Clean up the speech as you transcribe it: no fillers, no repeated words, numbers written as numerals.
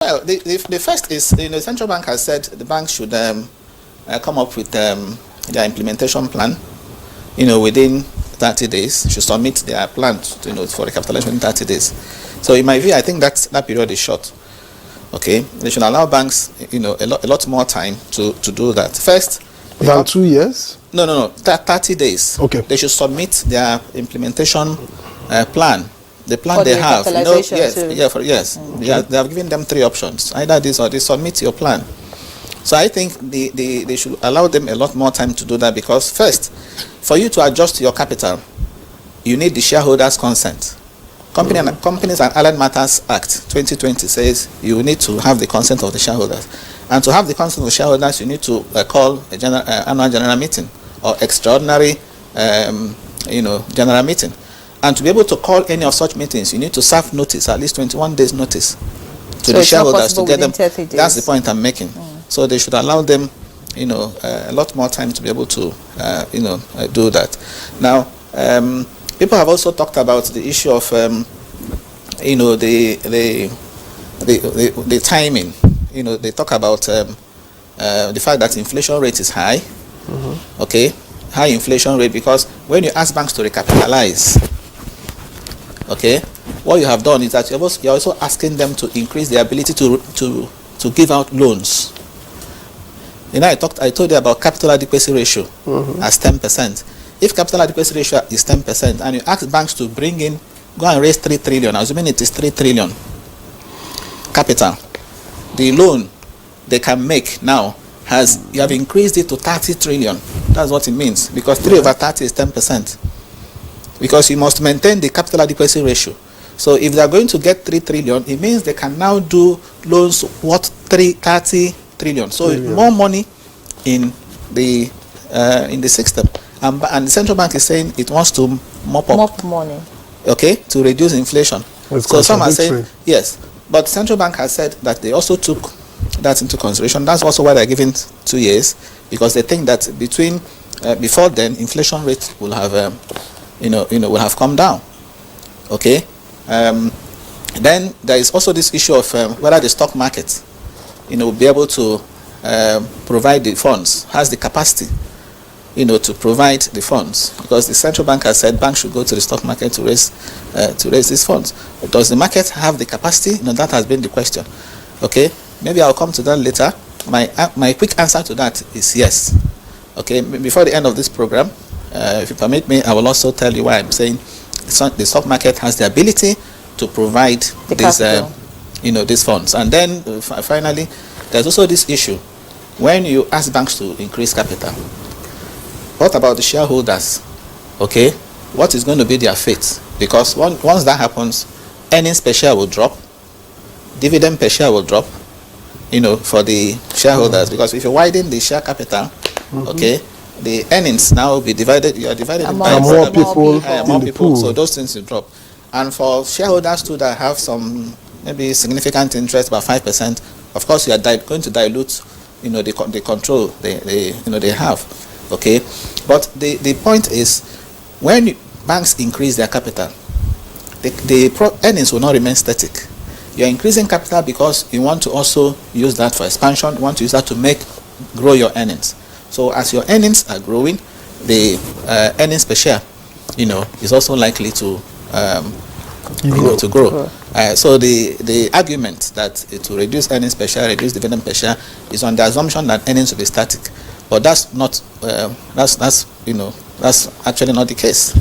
Well, the first is, the central bank has said the bank should come up with their implementation plan, within 30 days. Should submit their plan, for recapitalization in 30 days. So in my view, I think that period is short. Okay, they should allow banks, a lot more time to do that. First, than 2 years? No, 30 days. Okay. They should submit their implementation plan. The plan For they the have. recapitalization Yes. They have given them 3 options. Either this or this. Submit your plan. So I think they should allow them a lot more time to do that, because first, for you to adjust your capital, you need the shareholders' consent. Companies and Allied Matters Act 2020 says you need to have the consent of the shareholders. And to have the consent of the shareholders, you need to call a annual general meeting or extraordinary general meeting. And to be able to call any of such meetings, you need to serve notice, at least 21 days notice to the shareholders to get them. That's the point I'm making. So they should allow them, a lot more time to be able to, do that. Now, people have also talked about the issue of, the timing. They talk about the fact that inflation rate is high. Okay, high inflation rate, because when you ask banks to recapitalize, okay, what you have done is that you're also asking them to increase their ability to give out loans. I told you about capital adequacy ratio as 10%. If capital adequacy ratio is 10%, and you ask banks to go and raise 3 trillion, assuming it is 3 trillion capital, the loan they can make now you have increased it to 30 trillion. That's what it means, because 3 over 30 is 10%. Because you must maintain the capital adequacy ratio. So if they are going to get 3 trillion, it means they can now do loans worth 30 trillion. So more money in the system. And the central bank is saying it wants to mop money. Okay, to reduce inflation. So some are saying yes, but the central bank has said that they also took that into consideration. That's also why they're giving 2 years, because they think that before then inflation rate will have will have come down. Okay, then there is also this issue of whether the stock market will be able to provide the funds, has the capacity to provide the funds, because the central bank has said banks should go to the stock market to raise these funds. Does the market have the capacity? That has been the question. Okay, maybe I'll come to that later. My quick answer to that is yes. Okay, before the end of this program, if you permit me, I will also tell you why I'm saying the stock market has the ability to provide these funds. And then finally, there's also this issue when you ask banks to increase capital. What about the shareholders? Okay, what is going to be their fate? Because once that happens, earnings per share will drop, dividend per share will drop, for the shareholders. Because if you widen the share capital, okay, the earnings now will be divided. You are divided by more people. More people. So those things will drop. And for shareholders too that have some maybe significant interest, about 5%, of course you are going to dilute, the control they have. Okay, but the point is, when banks increase their capital, the earnings will not remain static. You are increasing capital because you want to also use that for expansion. You want to use that to grow your earnings. So as your earnings are growing, the earnings per share, is also likely to grow. So the argument that it will reduce earnings per share, reduce dividend per share, is on the assumption that earnings will be static. But that's not. That's actually not the case.